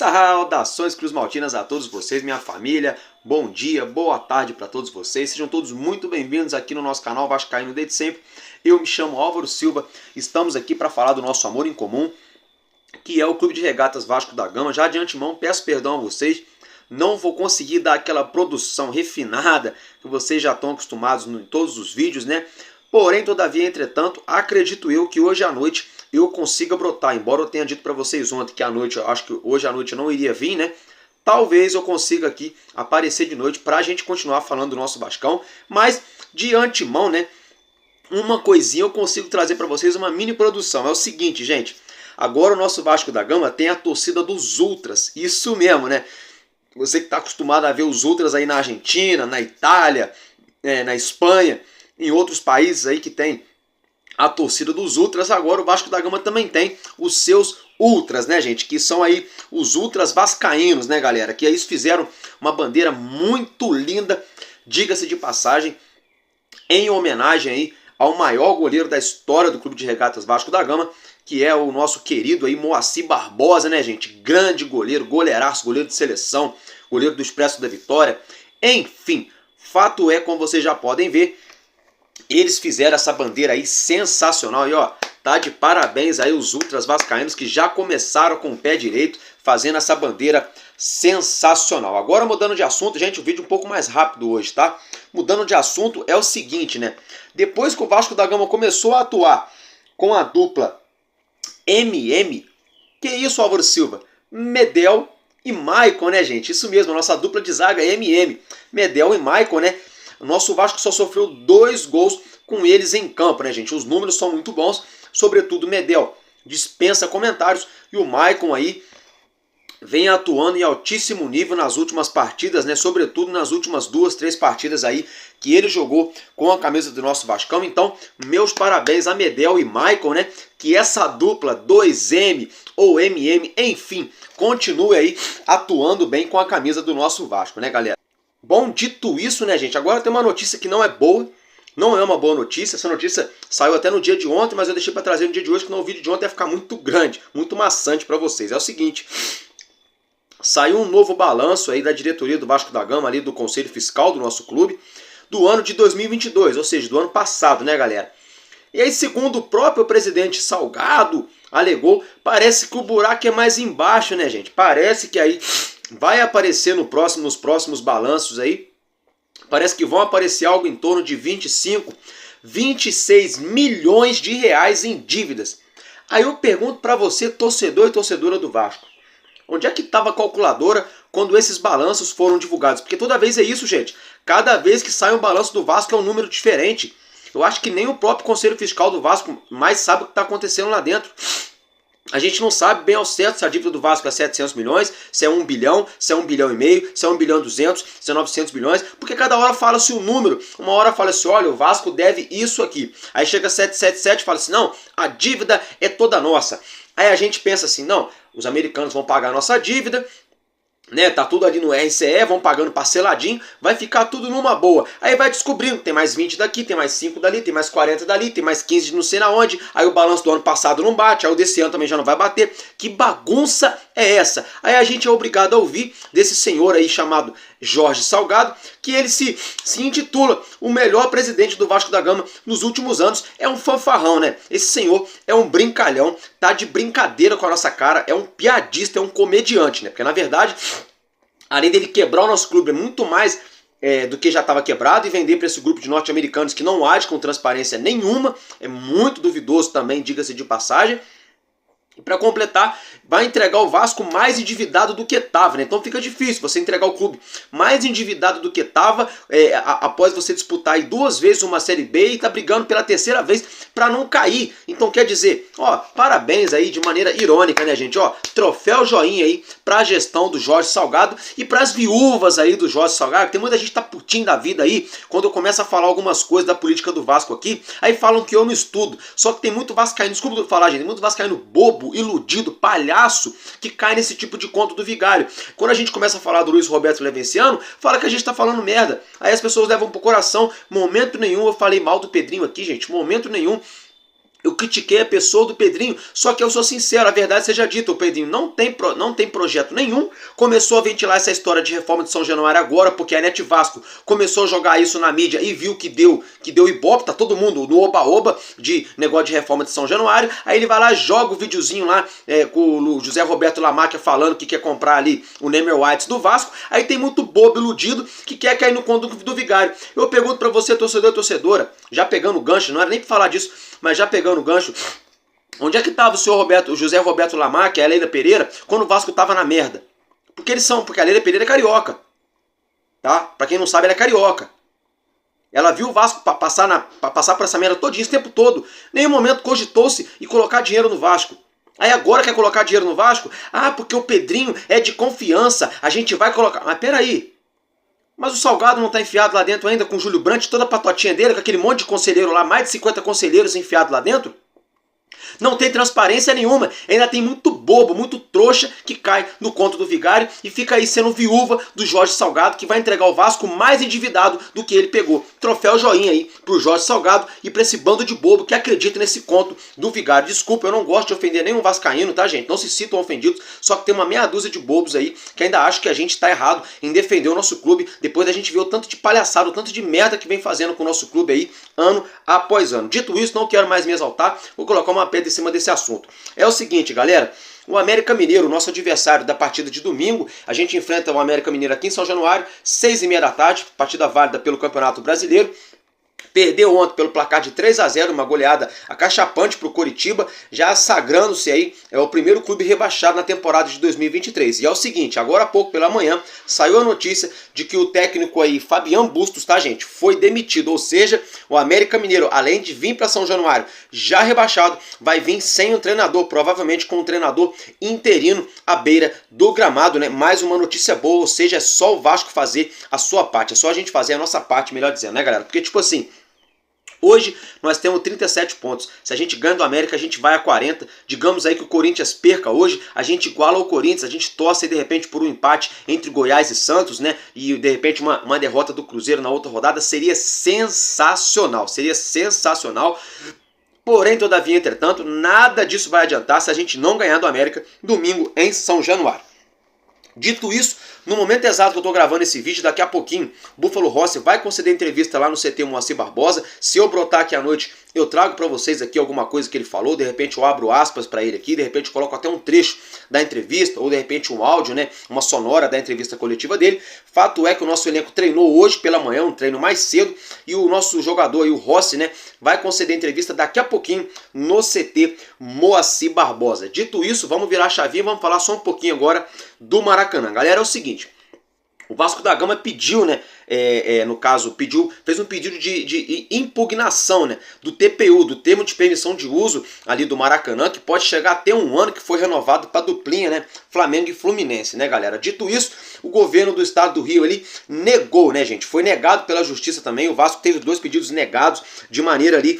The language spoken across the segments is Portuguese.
Saudações cruzmaltinas a todos vocês, minha família. Bom dia, boa tarde para todos vocês. Sejam todos muito bem-vindos aqui no nosso canal Vascaíno desde sempre. Eu me chamo Álvaro Silva. Estamos aqui para falar do nosso amor em comum, que é o Clube de Regatas Vasco da Gama. Já de antemão peço perdão a vocês. Não vou conseguir dar aquela produção refinada que vocês já estão acostumados em todos os vídeos, né? Porém, todavia, entretanto, acredito eu que hoje à noite eu consiga brotar. Embora eu tenha dito para vocês ontem que à noite, eu acho que hoje à noite eu não iria vir, né? Talvez eu consiga aqui aparecer de noite para a gente continuar falando do nosso Vascão. Mas, de antemão, né? Uma coisinha eu consigo trazer para vocês, uma mini produção. É o seguinte, gente. Agora o nosso Vasco da Gama tem a torcida dos Ultras. Isso mesmo, né? Você que está acostumado a ver os Ultras aí na Argentina, na Itália, na Espanha, em outros países aí que tem a torcida dos Ultras, agora o Vasco da Gama também tem os seus Ultras, né, gente? Que são aí os Ultras vascaínos, né, galera? Que aí eles fizeram uma bandeira muito linda, diga-se de passagem, em homenagem aí ao maior goleiro da história do Clube de Regatas Vasco da Gama, que é o nosso querido aí Moacir Barbosa, né, gente? Grande goleiro, goleiraço, goleiro de seleção, goleiro do Expresso da Vitória. Enfim, fato é, como vocês já podem ver, eles fizeram essa bandeira aí sensacional. E ó, tá de parabéns aí os Ultras vascaínos que já começaram com o pé direito, fazendo essa bandeira sensacional. Agora mudando de assunto, gente, o vídeo um pouco mais rápido hoje, tá? Mudando de assunto é o seguinte, né? Depois que o Vasco da Gama começou a atuar com a dupla MM, que isso, Álvaro Silva? Medel e Maicon, né, gente? Isso mesmo, a nossa dupla de zaga é MM. Medel e Maicon, né? O nosso Vasco só sofreu 2 gols com eles em campo, né, gente? Os números são muito bons, sobretudo o Medel dispensa comentários e o Maicon aí vem atuando em altíssimo nível nas últimas partidas, né? Sobretudo nas últimas 2, 3 partidas aí que ele jogou com a camisa do nosso Vascão. Então, meus parabéns a Medel e Maicon, né? Que essa dupla 2M ou MM, enfim, continue aí atuando bem com a camisa do nosso Vasco, né, galera? Bom, dito isso, né, gente, agora tem uma notícia que não é boa, não é uma boa notícia. Essa notícia saiu até no dia de ontem, mas eu deixei para trazer no dia de hoje, porque no vídeo de ontem ia ficar muito grande, muito maçante para vocês. É o seguinte, saiu um novo balanço aí da diretoria do Vasco da Gama, ali do Conselho Fiscal do nosso clube, do ano de 2022, ou seja, do ano passado, né, galera? E aí, segundo o próprio presidente Salgado alegou, parece que o buraco é mais embaixo, né, gente? Parece que aí vai aparecer nos próximos balanços aí, parece que vão aparecer algo em torno de 25, 26 milhões de reais em dívidas. Aí eu pergunto para você, torcedor e torcedora do Vasco, onde é que estava a calculadora quando esses balanços foram divulgados? Porque toda vez é isso, gente. Cada vez que sai um balanço do Vasco é um número diferente. Eu acho que nem o próprio Conselho Fiscal do Vasco mais sabe o que está acontecendo lá dentro. A gente não sabe bem ao certo se a dívida do Vasco é 700 milhões, se é 1 bilhão, se é 1 bilhão e meio, se é 1 bilhão e 200, se é 900 milhões, porque cada hora fala-se um número. Uma hora fala-se, olha, o Vasco deve isso aqui. Aí chega 777 e fala assim, não, a dívida é toda nossa. Aí a gente pensa assim, não, os americanos vão pagar a nossa dívida, né, tá tudo ali no RCE, vão pagando parceladinho, vai ficar tudo numa boa. Aí vai descobrindo, tem mais 20 daqui, tem mais 5 dali, tem mais 40 dali, tem mais 15 de não sei na onde. Aí o balanço do ano passado não bate, aí o desse ano também já não vai bater. Que bagunça é essa? Aí a gente é obrigado a ouvir desse senhor aí chamado Jorge Salgado, que ele se intitula o melhor presidente do Vasco da Gama nos últimos anos. É um fanfarrão, né? Esse senhor é um brincalhão, tá de brincadeira com a nossa cara, é um piadista, é um comediante, né? Porque na verdade, além dele quebrar o nosso clube, é muito mais do que já estava quebrado, e vender para esse grupo de norte-americanos que não age com transparência nenhuma, é muito duvidoso também, diga-se de passagem. E para completar, vai entregar o Vasco mais endividado do que estava, né? Então fica difícil você entregar o clube mais endividado do que estava, após você disputar aí 2 vezes uma Série B e tá brigando pela 3ª vez para não cair. Então quer dizer, ó, parabéns aí de maneira irônica, né, gente? Ó, troféu joinha aí para a gestão do Jorge Salgado e para as viúvas aí do Jorge Salgado. Tem muita gente que tá putinho da vida aí quando eu começo a falar algumas coisas da política do Vasco aqui, aí falam que eu não estudo. Só que tem muito vascaíno, desculpa falar, gente, tem muito vascaíno bobo, iludido, palhaço, que cai nesse tipo de conto do vigário. Quando a gente começa a falar do Luiz Roberto Levenciano, fala que a gente tá falando merda. Aí as pessoas levam pro coração. Momento nenhum eu falei mal do Pedrinho aqui, gente. Momento nenhum Eu critiquei a pessoa do Pedrinho, só que eu sou sincero, a verdade seja dita, o Pedrinho não tem projeto nenhum, começou a ventilar essa história de reforma de São Januário agora, porque a Net Vasco começou a jogar isso na mídia e viu que deu ibope, tá todo mundo no oba-oba de negócio de reforma de São Januário, aí ele vai lá, joga o videozinho lá com o José Roberto Lamáquia falando que quer comprar ali o Neymar Whites do Vasco, aí tem muito bobo iludido que quer cair no conto do Vigário. Eu pergunto pra você, torcedor e torcedora, já pegando o gancho, não era nem pra falar disso, mas já pegando o gancho, onde é que estava o José Roberto Lamáquia e a Leila Pereira quando o Vasco estava na merda? Porque a Leila Pereira é carioca, tá? Pra quem não sabe, ela é carioca. Ela viu o Vasco passar por essa merda todinha esse tempo todo. Em nenhum momento cogitou-se e colocar dinheiro no Vasco. Aí agora quer colocar dinheiro no Vasco? Ah, porque o Pedrinho é de confiança, a gente vai colocar... Mas peraí, mas o Salgado não está enfiado lá dentro ainda com o Júlio Brandt, toda a patotinha dele, com aquele monte de conselheiro lá, mais de 50 conselheiros enfiados lá dentro? Não tem transparência nenhuma, ainda tem muito bobo, muito trouxa que cai no conto do Vigário e fica aí sendo viúva do Jorge Salgado, que vai entregar o Vasco mais endividado do que ele pegou. Troféu joinha aí pro Jorge Salgado e pra esse bando de bobo que acredita nesse conto do Vigário. Desculpa, eu não gosto de ofender nenhum vascaíno, tá, gente? Não se sintam ofendidos, só que tem uma meia dúzia de bobos aí que ainda acham que a gente tá errado em defender o nosso clube, depois da gente ver o tanto de palhaçada, o tanto de merda que vem fazendo com o nosso clube aí, ano após ano. Dito isso, não quero mais me exaltar, vou colocar uma pedra em cima desse assunto. É o seguinte, galera, o América Mineiro, nosso adversário da partida de domingo, a gente enfrenta o América Mineiro aqui em São Januário, 6h30 da tarde, partida válida pelo Campeonato Brasileiro. Perdeu ontem pelo placar de 3-0, uma goleada acachapante para o Coritiba, já sagrando-se aí, é o primeiro clube rebaixado na temporada de 2023. E é o seguinte, agora há pouco pela manhã, saiu a notícia de que o técnico aí, Fabian Bustos, tá, gente, foi demitido. Ou seja, o América Mineiro, além de vir para São Januário já rebaixado, vai vir sem um treinador, provavelmente com um treinador interino à beira do gramado, né? Mais uma notícia boa, ou seja, é só o Vasco fazer a sua parte, é só a gente fazer a nossa parte, melhor dizendo, né, galera? Porque, tipo assim, hoje nós temos 37 pontos. Se a gente ganha do América, a gente vai a 40. Digamos aí que o Corinthians perca hoje, a gente iguala ao Corinthians, a gente torce de repente por um empate entre Goiás e Santos, né? E de repente uma derrota do Cruzeiro na outra rodada seria sensacional. Seria sensacional. Porém, todavia, entretanto, nada disso vai adiantar se a gente não ganhar do América domingo em São Januário. Dito isso, no momento exato que eu estou gravando esse vídeo, daqui a pouquinho, Búfalo Rossi vai conceder entrevista lá no CT Moacir Barbosa. Se eu brotar aqui à noite, eu trago para vocês aqui alguma coisa que ele falou, de repente eu abro aspas para ele aqui, de repente eu coloco até um trecho da entrevista, ou de repente um áudio, né, uma sonora da entrevista coletiva dele. Fato é que o nosso elenco treinou hoje pela manhã, um treino mais cedo, e o nosso jogador aí, o Rossi, né, vai conceder entrevista daqui a pouquinho no CT Moacir Barbosa. Dito isso, vamos virar a chavinha, vamos falar só um pouquinho agora do Maracanã. Galera, é o seguinte, o Vasco da Gama pediu, né, no caso, fez um pedido de impugnação, né, do TPU, do termo de permissão de uso ali do Maracanã, que pode chegar até um ano, que foi renovado para duplinha, né, Flamengo e Fluminense, né, galera. Dito isso, o governo do estado do Rio ali negou, né, gente, foi negado pela justiça também. O Vasco teve 2 pedidos negados de maneira ali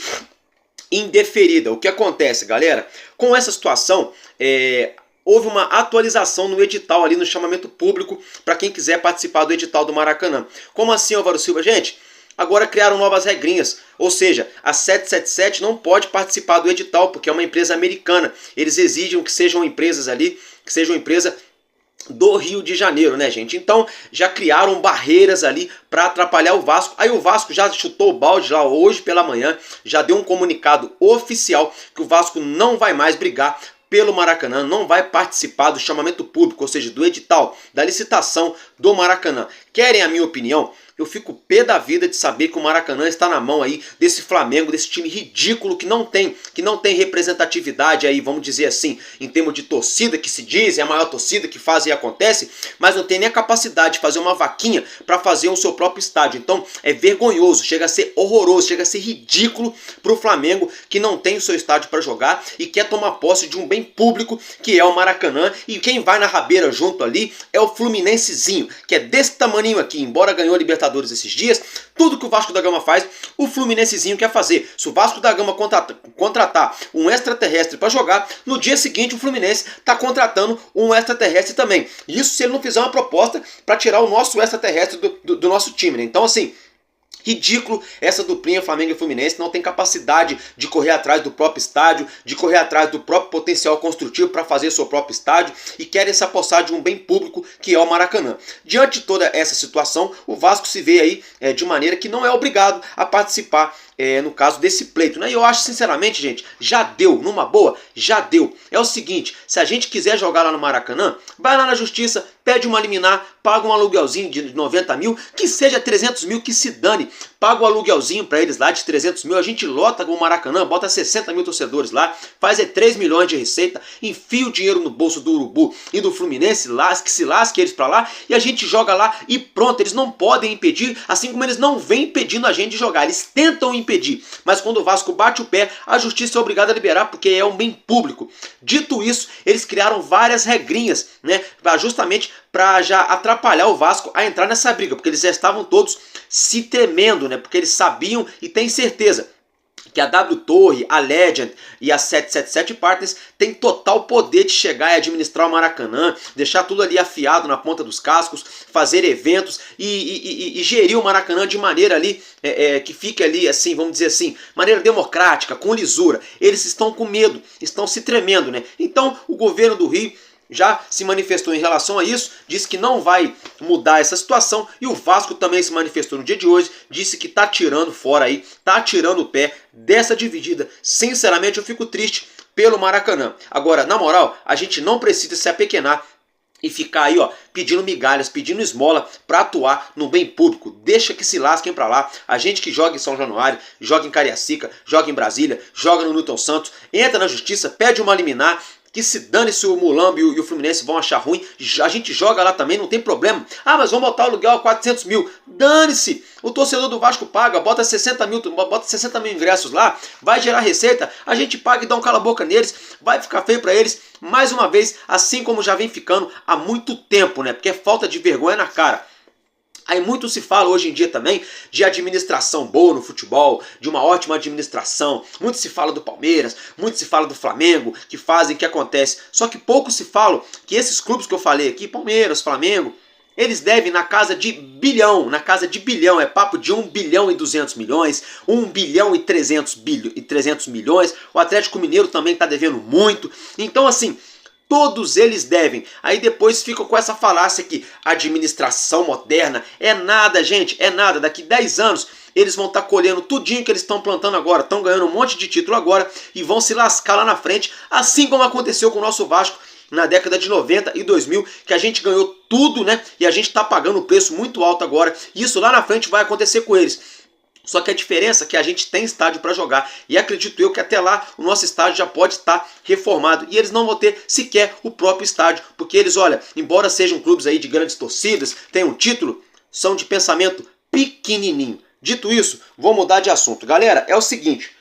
indeferida. O que acontece, galera? Com essa situação, houve uma atualização no edital ali, no chamamento público, para quem quiser participar do edital do Maracanã. Como assim, Álvaro Silva? Gente, agora criaram novas regrinhas, ou seja, a 777 não pode participar do edital, porque é uma empresa americana. Eles exigem que sejam empresas ali, que sejam empresa do Rio de Janeiro, né, gente? Então já criaram barreiras ali para atrapalhar o Vasco. Aí o Vasco já chutou o balde lá hoje pela manhã, já deu um comunicado oficial que o Vasco não vai mais brigar pelo Maracanã, não vai participar do chamamento público, ou seja, do edital, da licitação do Maracanã. Querem a minha opinião? Eu fico pé da vida de saber que o Maracanã está na mão aí desse Flamengo, desse time ridículo que não tem representatividade aí, vamos dizer assim, em termos de torcida, que se diz, é a maior torcida que faz e acontece, mas não tem nem a capacidade de fazer uma vaquinha para fazer o seu próprio estádio. Então é vergonhoso, chega a ser horroroso, chega a ser ridículo para o Flamengo, que não tem o seu estádio para jogar e quer tomar posse de um bem público que é o Maracanã, e quem vai na rabeira junto ali é o Fluminensezinho, que é desse tamaninho aqui, embora ganhou a Libertadores esses dias. Tudo que o Vasco da Gama faz, o Fluminensezinho quer fazer. Se o Vasco da Gama contratar um extraterrestre para jogar, no dia seguinte o Fluminense está contratando um extraterrestre também. Isso se ele não fizer uma proposta para tirar o nosso extraterrestre do nosso time, né? Então, assim, Ridículo essa duplinha Flamengo e Fluminense, não tem capacidade de correr atrás do próprio estádio, de correr atrás do próprio potencial construtivo para fazer seu próprio estádio e querem se apossar de um bem público que é o Maracanã. Diante de toda essa situação, o Vasco se vê aí de maneira que não é obrigado a participar no caso desse pleito, né? E eu acho sinceramente, gente, já deu, numa boa, já deu. É o seguinte, se a gente quiser jogar lá no Maracanã, vai lá na justiça, pede uma liminar, paga um aluguelzinho de 90 mil, que seja 300 mil, que se dane. Paga o aluguelzinho para eles lá de 300 mil, a gente lota com o Maracanã, bota 60 mil torcedores lá, faz 3 milhões de receita, enfia o dinheiro no bolso do Urubu e do Fluminense, que se lasque eles para lá, e a gente joga lá e pronto. Eles não podem impedir, assim como eles não vêm impedindo a gente de jogar, eles tentam impedir, mas quando o Vasco bate o pé, a justiça é obrigada a liberar porque é um bem público. Dito isso, eles criaram várias regrinhas, né, justamente para já atrapalhar o Vasco a entrar nessa briga, porque eles já estavam todos se tremendo, né, porque eles sabiam e têm certeza que a W Torre, a Legend e a 777 Partners têm total poder de chegar e administrar o Maracanã, deixar tudo ali afiado na ponta dos cascos, fazer eventos e gerir o Maracanã de maneira ali que fique ali, assim, vamos dizer assim, maneira democrática, com lisura. Eles estão com medo, estão se tremendo, né? Então o governo do Rio já se manifestou em relação a isso, disse que não vai mudar essa situação, e o Vasco também se manifestou no dia de hoje, disse que tá tirando fora aí, tá tirando o pé dessa dividida. Sinceramente eu fico triste pelo Maracanã. Agora, na moral, a gente não precisa se apequenar e ficar aí, ó, pedindo migalhas, pedindo esmola para atuar no bem público. Deixa que se lasquem para lá. A gente que joga em São Januário, joga em Cariacica, joga em Brasília, joga no Newton Santos, entra na justiça, pede uma liminar, que se dane se o Mulambo e o Fluminense vão achar ruim, a gente joga lá também, não tem problema. Ah, mas vamos botar o aluguel a 400 mil. Dane-se! O torcedor do Vasco paga, bota 60 mil ingressos lá, vai gerar receita, a gente paga e dá um cala-boca neles, vai ficar feio para eles, mais uma vez, assim como já vem ficando há muito tempo, né? Porque é falta de vergonha na cara. Aí muito se fala hoje em dia também de administração boa no futebol, de uma ótima administração. Muito se fala do Palmeiras, muito se fala do Flamengo, que fazem, que acontece. Só que pouco se fala que esses clubes que eu falei aqui, Palmeiras, Flamengo, eles devem na casa de bilhão, é papo de 1 bilhão e 200 milhões, 1 bilhão e 300 milhões. O Atlético Mineiro também está devendo muito. Então assim, todos eles devem. Aí depois ficam com essa falácia que administração moderna é nada, gente, é nada. Daqui 10 anos eles vão estar colhendo tudinho que eles estão plantando agora, estão ganhando um monte de título agora e vão se lascar lá na frente, assim como aconteceu com o nosso Vasco na década de 90 e 2000, que a gente ganhou tudo, né? E a gente está pagando um preço muito alto agora. E isso lá na frente vai acontecer com eles. Só que a diferença é que a gente tem estádio para jogar. E acredito eu que até lá o nosso estádio já pode estar reformado. E eles não vão ter sequer o próprio estádio. Porque eles, olha, embora sejam clubes aí de grandes torcidas, tenham título, são de pensamento pequenininho. Dito isso, vou mudar de assunto. Galera, é o seguinte.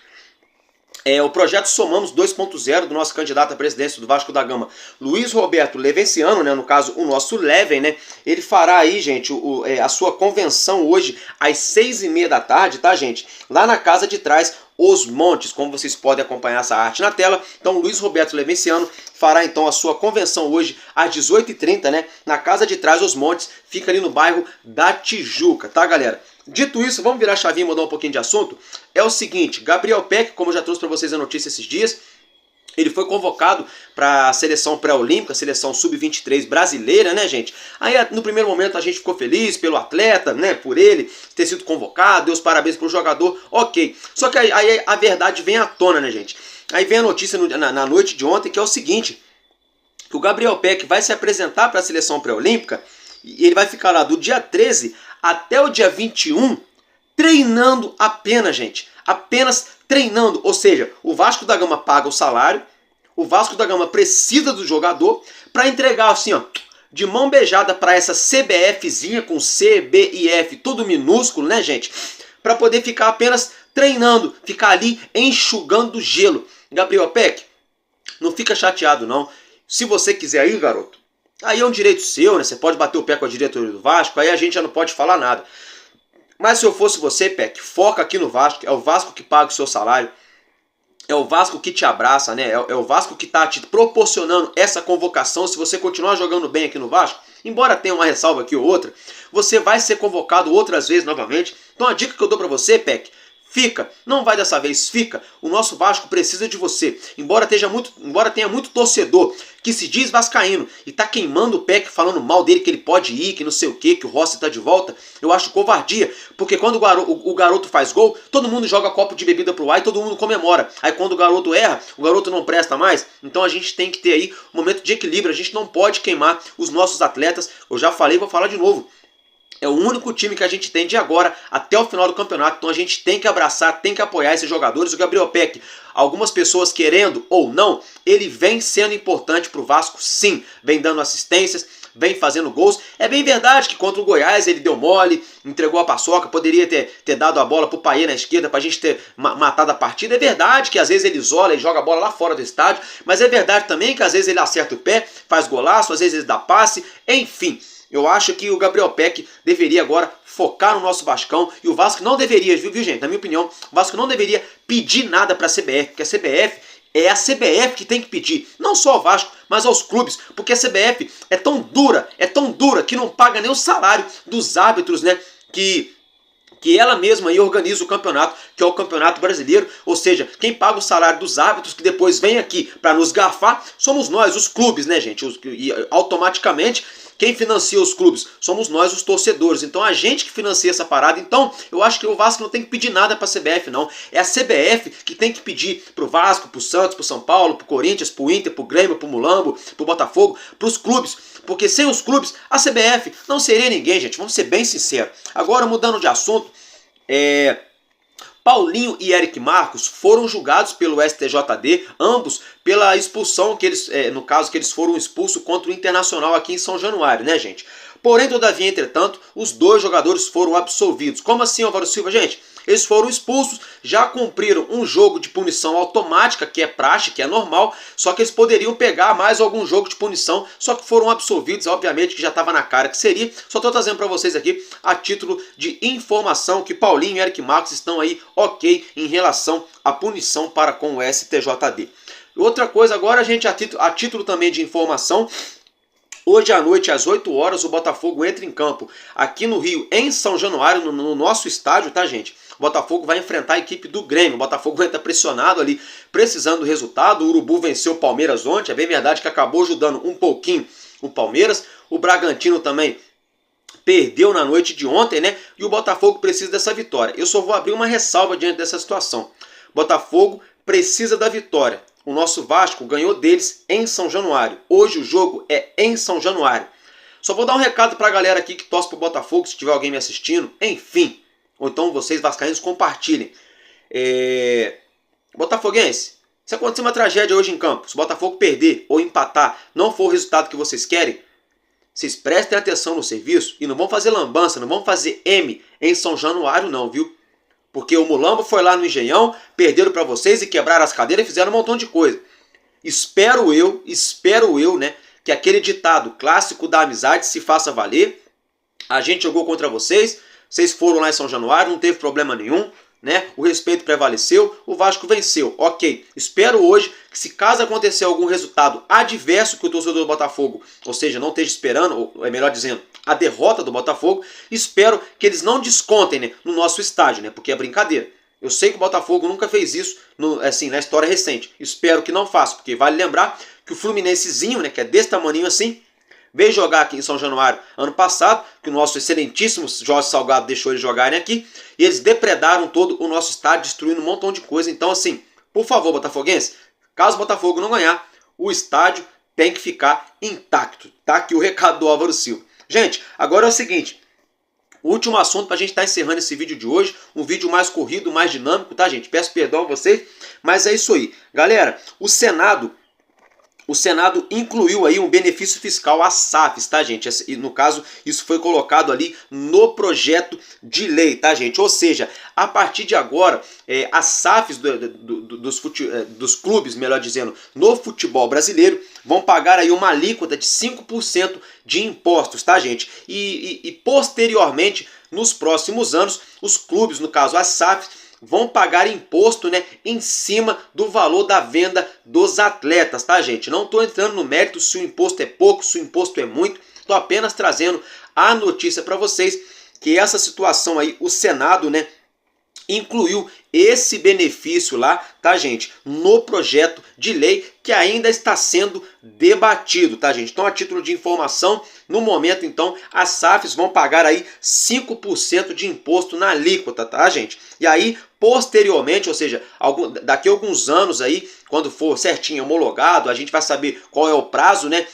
O projeto Somamos 2.0 do nosso candidato à presidência do Vasco da Gama, Luiz Roberto Levenciano, né, no caso o nosso Leven, né, ele fará aí, gente, a sua convenção hoje às 6h30 da tarde, tá, gente? Lá na Casa de Trás, Os Montes, como vocês podem acompanhar essa arte na tela. Então Luiz Roberto Levenciano fará então a sua convenção hoje às 18h30, né, na Casa de Trás, Os Montes, fica ali no bairro da Tijuca, tá, galera? Dito isso, vamos virar a chavinha e mudar um pouquinho de assunto. É o seguinte, Gabriel Peck, como eu já trouxe para vocês a notícia esses dias, ele foi convocado para a seleção pré-olímpica, seleção sub-23 brasileira, né, gente? Aí no primeiro momento a gente ficou feliz pelo atleta, né, por ele ter sido convocado, deu os parabéns pro jogador, ok. Só que aí a verdade vem à tona, né, gente? Aí vem a notícia na noite de ontem, que é o seguinte, que o Gabriel Peck vai se apresentar para a seleção pré-olímpica e ele vai ficar lá do dia 13 até o dia 21 treinando apenas, gente. Apenas treinando. Ou seja, o Vasco da Gama paga o salário, o Vasco da Gama precisa do jogador para entregar assim, ó, de mão beijada para essa CBFzinha com C, B e F, tudo minúsculo, né, gente? Para poder ficar apenas treinando, ficar ali enxugando gelo. Gabriel Peck, não fica chateado não. Se você quiser aí, garoto, aí é um direito seu, né? Você pode bater o pé com a diretoria do Vasco, aí a gente já não pode falar nada. Mas se eu fosse você, Peck, foca aqui no Vasco, é o Vasco que paga o seu salário. É o Vasco que te abraça, né? É o Vasco que está te proporcionando essa convocação. Se você continuar jogando bem aqui no Vasco, embora tenha uma ressalva aqui ou outra, você vai ser convocado outras vezes novamente. Então a dica que eu dou para você, Peck, fica, não vai dessa vez, fica. O nosso Vasco precisa de você. Embora tenha muito torcedor que se diz vascaíno e tá queimando o Peck, falando mal dele, que ele pode ir, que não sei o que o Rossi tá de volta, eu acho covardia. Porque quando o garoto faz gol, todo mundo joga copo de bebida pro ar e todo mundo comemora. Aí quando o garoto erra, o garoto não presta mais. Então a gente tem que ter aí um momento de equilíbrio. A gente não pode queimar os nossos atletas. Eu já falei, vou falar de novo. É o único time que a gente tem de agora até o final do campeonato. Então a gente tem que abraçar, tem que apoiar esses jogadores. O Gabriel Peck, algumas pessoas querendo ou não, ele vem sendo importante para o Vasco, sim. Vem dando assistências, vem fazendo gols. É bem verdade que contra o Goiás ele deu mole, entregou a paçoca, poderia ter dado a bola pro Paê na esquerda pra gente ter matado a partida. É verdade que às vezes ele isola e joga a bola lá fora do estádio, mas é verdade também que às vezes ele acerta o pé, faz golaço, às vezes ele dá passe, enfim. Eu acho que o Gabriel Peck deveria agora focar no nosso Vascão, e o Vasco não deveria, viu gente, na minha opinião, o Vasco não deveria pedir nada para a CBF, porque a CBF é a CBF que tem que pedir, não só ao Vasco, mas aos clubes, porque a CBF é tão dura que não paga nem o salário dos árbitros, né, que ela mesma aí organiza o campeonato, que é o Campeonato Brasileiro, ou seja, quem paga o salário dos árbitros que depois vem aqui para nos garfar, somos nós, os clubes, né gente, e automaticamente quem financia os clubes somos nós, os torcedores. Então a gente que financia essa parada. Então eu acho que o Vasco não tem que pedir nada para a CBF, não. É a CBF que tem que pedir pro Vasco, pro Santos, pro São Paulo, pro Corinthians, pro Inter, pro Grêmio, pro Mulambo, pro Botafogo, pros clubes. Porque sem os clubes, a CBF não seria ninguém, gente. Vamos ser bem sinceros. Agora, mudando de assunto, Paulinho e Eric Marcos foram julgados pelo STJD, ambos pela expulsão que eles, no caso que eles foram expulsos contra o Internacional aqui em São Januário, né, gente? Porém, todavia, entretanto, os dois jogadores foram absolvidos. Como assim, Álvaro Silva, gente? Eles foram expulsos, já cumpriram um jogo de punição automática, que é praxe, que é normal, só que eles poderiam pegar mais algum jogo de punição, só que foram absolvidos, obviamente que já estava na cara que seria. Só estou trazendo para vocês aqui a título de informação que Paulinho e Eric Marcos estão aí ok em relação à punição para com o STJD. Outra coisa agora, gente, a título também de informação, hoje à noite, às 8 horas, o Botafogo entra em campo aqui no Rio, em São Januário, no nosso estádio, tá, gente? O Botafogo vai enfrentar a equipe do Grêmio. O Botafogo vai estar pressionado ali, precisando do resultado. O Urubu venceu o Palmeiras ontem. É bem verdade que acabou ajudando um pouquinho o Palmeiras. O Bragantino também perdeu na noite de ontem, né? E o Botafogo precisa dessa vitória. Eu só vou abrir uma ressalva diante dessa situação. Botafogo precisa da vitória. O nosso Vasco ganhou deles em São Januário. Hoje o jogo é em São Januário. Só vou dar um recado pra galera aqui que torce pro Botafogo, se tiver alguém me assistindo. Enfim, ou então vocês vascaínos compartilhem. Botafoguense, se acontecer uma tragédia hoje em campo, se o Botafogo perder ou empatar, não for o resultado que vocês querem, vocês prestem atenção no serviço e não vão fazer lambança, não vão fazer M em São Januário não, viu? Porque o Mulambo foi lá no Engenhão, perderam para vocês e quebraram as cadeiras e fizeram um montão de coisa. Espero eu, né, que aquele ditado clássico da amizade se faça valer. A gente jogou contra vocês, vocês foram lá em São Januário, não teve problema nenhum, né? O respeito prevaleceu, o Vasco venceu. Ok, espero hoje que, se caso acontecer algum resultado adverso que o torcedor do Botafogo, ou seja, não esteja esperando, ou é melhor dizendo, a derrota do Botafogo, espero que eles não descontem, né, no nosso estádio, né? Porque é brincadeira. Eu sei que o Botafogo nunca fez isso assim, na história recente. Espero que não faça, porque vale lembrar que o Fluminensezinho, né, que é desse tamanho assim, veio jogar aqui em São Januário ano passado, que o nosso excelentíssimo Jorge Salgado deixou eles jogarem aqui, e eles depredaram todo o nosso estádio, destruindo um montão de coisa. Então, assim, por favor, botafoguense, caso o Botafogo não ganhar, o estádio tem que ficar intacto. Tá aqui o recado do Álvaro Silva. Gente, agora é o seguinte, o último assunto para a gente estar encerrando esse vídeo de hoje, um vídeo mais corrido, mais dinâmico, tá, gente? Peço perdão a vocês, mas é isso aí. Galera, o Senado incluiu aí um benefício fiscal às SAFs, tá, gente? E no caso, isso foi colocado ali no projeto de lei, tá, gente? Ou seja, a partir de agora, as SAFs dos clubes, melhor dizendo, no futebol brasileiro, vão pagar aí uma alíquota de 5% de impostos, tá, gente? E posteriormente, nos próximos anos, os clubes, no caso as SAFs, vão pagar imposto, né, em cima do valor da venda dos atletas, tá, gente? Não estou entrando no mérito se o imposto é pouco, se o imposto é muito, estou apenas trazendo a notícia para vocês que essa situação aí, o Senado, né, incluiu esse benefício lá, tá, gente, no projeto de lei que ainda está sendo debatido, tá, gente? Então, a título de informação, no momento, então, as SAFs vão pagar aí 5% de imposto na alíquota, tá, gente? E aí, posteriormente, ou seja, daqui a alguns anos aí, quando for certinho homologado, a gente vai saber qual é o prazo, né?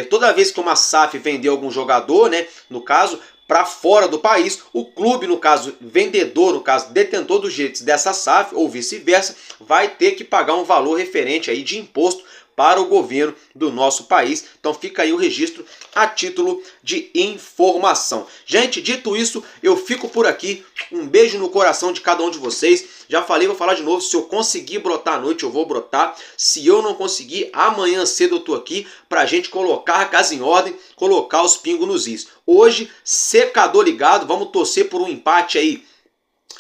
Toda vez que uma SAF vender algum jogador, né, no caso, para fora do país, o clube, no caso vendedor, no caso detentor dos direitos dessa SAF ou vice-versa, vai ter que pagar um valor referente aí de imposto para o governo do nosso país. Então fica aí o registro a título de informação. Gente, dito isso, eu fico por aqui. Um beijo no coração de cada um de vocês. Já falei, vou falar de novo. Se eu conseguir brotar à noite, eu vou brotar. Se eu não conseguir, amanhã cedo eu tô aqui pra gente colocar a casa em ordem, colocar os pingos nos is. Hoje, secador ligado, vamos torcer por um empate aí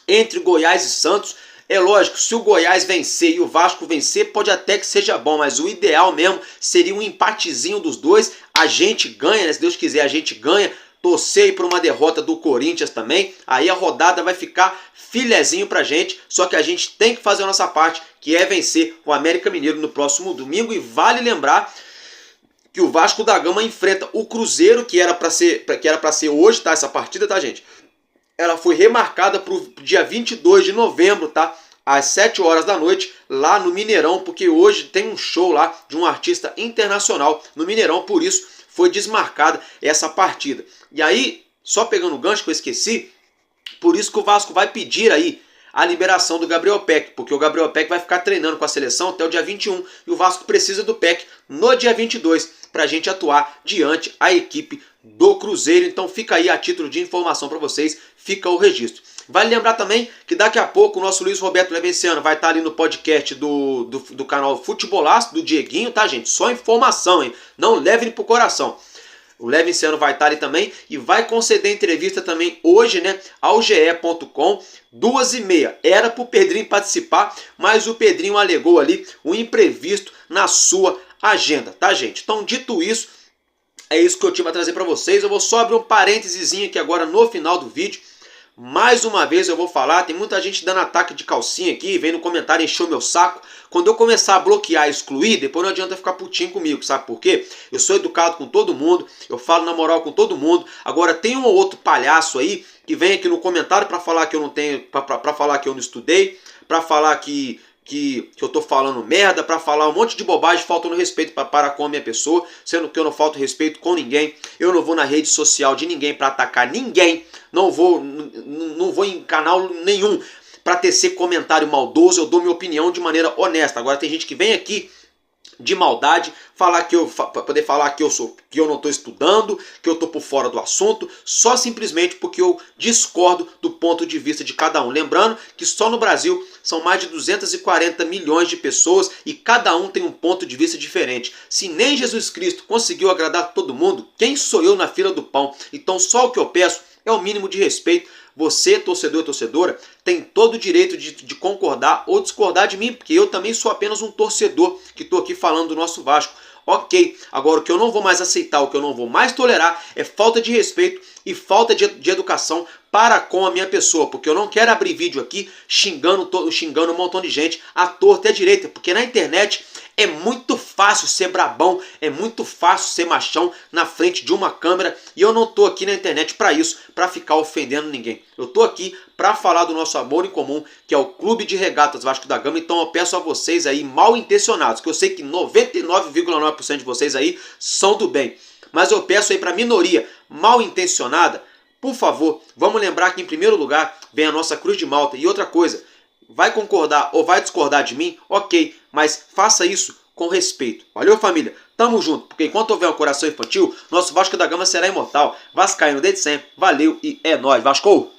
entre Goiás e Santos. É lógico, se o Goiás vencer e o Vasco vencer, pode até que seja bom, mas o ideal mesmo seria um empatezinho dos dois. A gente ganha, né? Se Deus quiser, a gente ganha. Torcer por uma derrota do Corinthians também. Aí a rodada vai ficar filezinho pra gente. Só que a gente tem que fazer a nossa parte, que é vencer o América Mineiro no próximo domingo. E vale lembrar que o Vasco da Gama enfrenta o Cruzeiro, que era pra ser hoje, tá? Essa partida, tá, gente? Ela foi remarcada para o dia 22 de novembro, tá? Às 7 horas da noite, lá no Mineirão, porque hoje tem um show lá de um artista internacional no Mineirão, por isso foi desmarcada essa partida. E aí, só pegando o gancho que eu esqueci, por isso que o Vasco vai pedir aí a liberação do Gabriel Peck, porque o Gabriel Peck vai ficar treinando com a seleção até o dia 21 e o Vasco precisa do Peck no dia 22 para a gente atuar diante a equipe do Cruzeiro. Então fica aí a título de informação para vocês, fica o registro. Vale lembrar também que daqui a pouco o nosso Luiz Roberto Levenciano vai estar ali no podcast do canal Futebolaço, do Dieguinho, tá, gente? Só informação, hein? Não levem pro coração. O Levenciano vai estar ali também e vai conceder entrevista também hoje, né, ao ge.com, 2h30. Era pro Pedrinho participar, mas o Pedrinho alegou ali o imprevisto na sua agenda, tá, gente? Então, dito isso, é isso que eu tinha para trazer para vocês. Eu vou só abrir um parênteses aqui agora no final do vídeo. Mais uma vez eu vou falar, tem muita gente dando ataque de calcinha aqui, vem no comentário encher o meu saco. Quando eu começar a bloquear e excluir, depois não adianta ficar putinho comigo, sabe por quê? Eu sou educado com todo mundo, eu falo na moral com todo mundo. Agora tem um ou outro palhaço aí que vem aqui no comentário para falar que eu não tenho, para falar que eu não estudei, para falar que eu tô falando merda, para falar um monte de bobagem, faltando respeito para com a minha pessoa, sendo que eu não falto respeito com ninguém. Eu não vou na rede social de ninguém para atacar ninguém, não vou em canal nenhum para tecer comentário maldoso. Eu dou minha opinião de maneira honesta. Agora tem gente que vem aqui de maldade, poder falar que eu não estou estudando, que eu estou por fora do assunto, só simplesmente porque eu discordo do ponto de vista de cada um. Lembrando que só no Brasil são mais de 240 milhões de pessoas e cada um tem um ponto de vista diferente. Se nem Jesus Cristo conseguiu agradar todo mundo, quem sou eu na fila do pão? Então só o que eu peço é o mínimo de respeito. Você, torcedor e torcedora, tem todo o direito de concordar ou discordar de mim, porque eu também sou apenas um torcedor que estou aqui falando do nosso Vasco. Ok, agora o que eu não vou mais aceitar, o que eu não vou mais tolerar é falta de respeito e falta de educação para com a minha pessoa, porque eu não quero abrir vídeo aqui xingando um montão de gente à torta e à direita, porque na internet é muito fácil ser brabão, é muito fácil ser machão na frente de uma câmera e eu não tô aqui na internet para isso, para ficar ofendendo ninguém. Eu tô aqui para falar do nosso amor em comum, que é o Clube de Regatas Vasco da Gama. Então eu peço a vocês aí mal intencionados, que eu sei que 99,9% de vocês aí são do bem, mas eu peço aí para a minoria mal intencionada, por favor, vamos lembrar que em primeiro lugar vem a nossa Cruz de Malta. E outra coisa, vai concordar ou vai discordar de mim? Ok, mas faça isso com respeito. Valeu, família? Tamo junto, porque enquanto houver um coração infantil, nosso Vasco da Gama será imortal. Vascaíno desde sempre. Valeu e é nóis. Vasco!